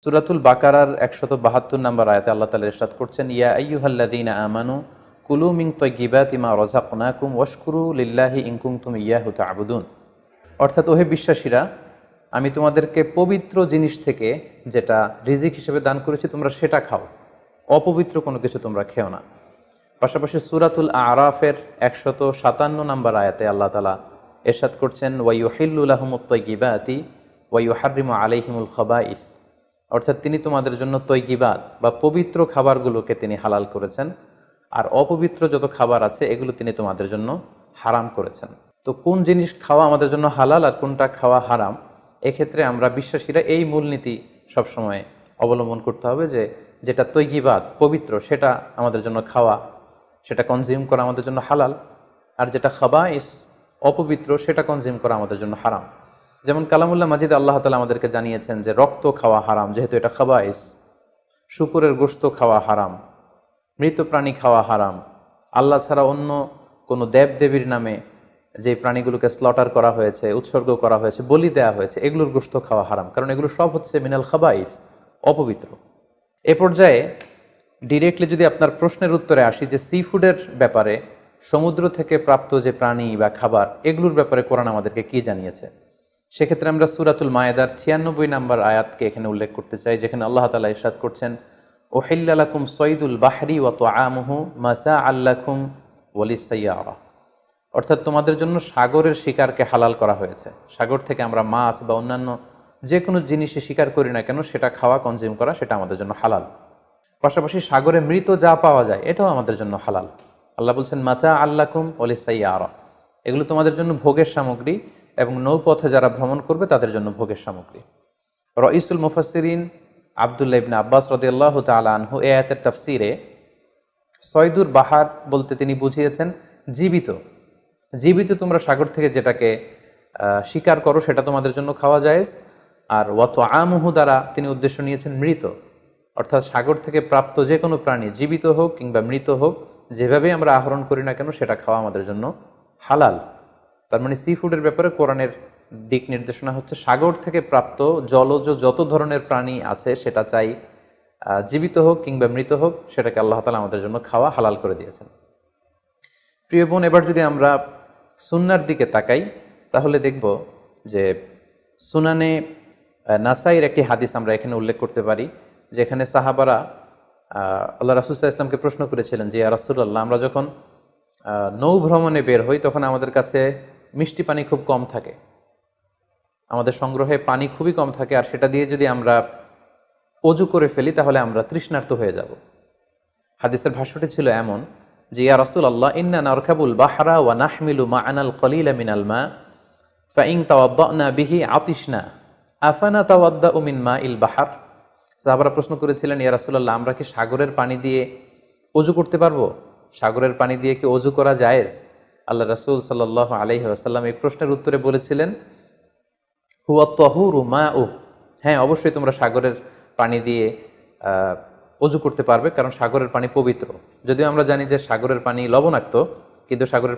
সূরাতুল বাকারার ১৭২ নম্বর আয়াতে আল্লাহ তাআলা ইরশাদ করছেন, ইয়া আইয়ুহাল্লাযীনা আমানু কুলু মিন তাইয়্যিবাতি মা রাযাকনাকুম ওয়াশকুরু লিল্লাহি ইন কুনতুম ইয়্যাহু তা'বুদুন। অর্থাৎ ওহে বিশ্বাসীরা, আমি তোমাদেরকে পবিত্র জিনিস থেকে যেটা রিজিক হিসেবে দান করেছি তোমরা সেটা খাও, অপবিত্র কোনো কিছু তোমরা খেও না। পাশাপাশি সূরাতুল আরাফের ১৫৭ নম্বর আয়াতে আল্লাহ তাআলা ইরশাদ করছেন, ওয়া ইউহিল্লু লাহুমুত তাইয়্যিবাতি ওয়া ইউহাররিমু আলাইহিমুল খাবাইস। অর্থাৎ তিনি তোমাদের জন্য তৈয়িবাত বা পবিত্র খাবারগুলোকে তিনি হালাল করেছেন, আর অপবিত্র যত খাবার আছে এগুলো তিনি তোমাদের জন্য হারাম করেছেন। তো কোন জিনিস খাওয়া আমাদের জন্য হালাল আর কোনটা খাওয়া হারাম, এক্ষেত্রে আমরা বিশ্বাসীরা এই মূলনীতি সবসময় অবলম্বন করতে হবে যে যেটা তৈয়িবাত পবিত্র সেটা আমাদের জন্য খাওয়া, সেটা কনজিউম করা আমাদের জন্য হালাল, আর যেটা খাবাইস অপবিত্র সেটা কনজিউম করা আমাদের জন্য হারাম। যেমন কালামুল্লাহ মাজিদ আল্লাহ তাআলা আমাদেরকে জানিয়েছেন যে রক্ত খাওয়া হারাম, যেহেতু এটা খাবাইস। শূকরের গোশত খাওয়া হারাম, মৃত প্রাণী খাওয়া হারাম, আল্লাহ ছাড়া অন্য কোনো দেবদেবীর নামে যে প্রাণীগুলোকে স্লটার করা হয়েছে, উৎসর্গ করা হয়েছে, বলি দেওয়া হয়েছে, এগুলোর গোশত খাওয়া হারাম, কারণ এগুলো সব হচ্ছে মিনাল খাবাইস, অপবিত্র। এ পর্যায়ে ডিরেক্টলি যদি আপনার প্রশ্নের উত্তরে আসি যে সি ফুডের ব্যাপারে, সমুদ্র থেকে প্রাপ্ত যে প্রাণী বা খাবার এগুলোর ব্যাপারে কোরআন আমাদেরকে কি জানিয়েছে, সেক্ষেত্রে আমরা সূরাতুল মায়েদার ৯৬ নম্বর আয়াতকে এখানে উল্লেখ করতে চাই, যেখানে আল্লাহ তাআলা ইরশাদ করছেন, উহিল্লা লাকুম সয়দুল বাহরি ওয়া তুআমুহু মাতাআল লাকুম ওয়া লিস-সাইয়ারা। অর্থাৎ তোমাদের জন্য সাগরের শিকারকে হালাল করা হয়েছে। সাগর থেকে আমরা মাছ বা অন্যান্য যে কোনো জিনিসই শিকার করি না কেন সেটা খাওয়া, কনজিউম করা, সেটা আমাদের জন্য হালাল। পাশাপাশি সাগরে মৃত যা পাওয়া যায় এটাও আমাদের জন্য হালাল। আল্লাহ বলছেন মাতাআল লাকুম ওয়া লিস-সাইয়ারা, এগুলো তোমাদের জন্য ভোগের সামগ্রী এবং নৌপথে যারা ভ্রমণ করবে তাদের জন্য ভোগের সামগ্রী। রাইসুল মুফাসসিরিন আব্দুল্লাহ ইবনে আব্বাস রাদিয়াল্লাহু তাআলা আনহু এই আয়াতের তাফসীরে সয়দুর বাহার বলতে তিনি বুঝিয়েছেন জীবিত। জীবিত তোমরা সাগর থেকে যেটাকে শিকার করো সেটা তোমাদের জন্য খাওয়া জায়েজ। আর ওয়া তুআমুহু দ্বারা তিনি উদ্দেশ্য নিয়েছেন মৃত, অর্থাৎ সাগর থেকে প্রাপ্ত যে কোনো প্রাণী জীবিত হোক কিংবা মৃত হোক, যেভাবেই আমরা আহরণ করি না কেন সেটা খাওয়া আমাদের জন্য হালাল। তার মানে সি ফুডের ব্যাপারে কোরআনের দিক নির্দেশনা হচ্ছে সাগর থেকে প্রাপ্ত জলজ যত ধরনের প্রাণী আছে সেটা চাই জীবিত হোক কিংবা মৃত হোক, সেটাকে আল্লাহ তাআলা আমাদের জন্য খাওয়া হালাল করে দিয়েছেন। প্রিয় বোন, এবার যদি আমরা সুন্নার দিকে তাকাই তাহলে দেখব যে সুনানে নাসাইর একটি হাদিস আমরা এখানে উল্লেখ করতে পারি, যেখানে সাহাবারা আল্লাহ রাসূল সাল্লাল্লাহু আলাইহি ওয়াসাল্লামকে প্রশ্ন করেছিলেন যে ইয়া রাসূলুল্লাহ, আমরা যখন নৌ ভ্রমণে বের হই তখন আমাদের কাছে মিষ্টি পানি খুব কম থাকে, আমাদের সংগ্রহে পানি খুবই কম থাকে, আর সেটা দিয়ে যদি আমরা অজু করে ফেলি তাহলে আমরা তৃষ্ণার্ত হয়ে যাব। হাদিসের ভাষ্যটি ছিল এমন যে ইয়া রাসূলুল্লাহ, ইন্না নারকাবুল বাহরা ওয়া নাহমিলু মা'ানাল কলিলা মিনাল মা ফাইন তাওয়াদ্দানা বিহি আতিশনা আফানা তাওয়াদ্দাউ মিন মাইল বাহর। সাহাবারা প্রশ্ন করেছিলেন, ইয়া রাসূলুল্লাহ, আমরা কি সাগরের পানি দিয়ে অজু করতে পারবো? সাগরের পানি দিয়ে কি অজু করা জায়েজ? আল্লাহ রাসূল সাল্লাল্লাহু আলাইহি ওয়াসাল্লাম এই প্রশ্নের উত্তরে বলেছিলেন, হুয়া তাহুরু মাউ, হ্যাঁ অবশ্যই তোমরা সাগরের পানি দিয়ে অজু করতে পারবে, কারণ সাগরের পানি পবিত্র। যদিও আমরা জানি যে সাগরের পানি লবণাক্ত, কিন্তু সাগরের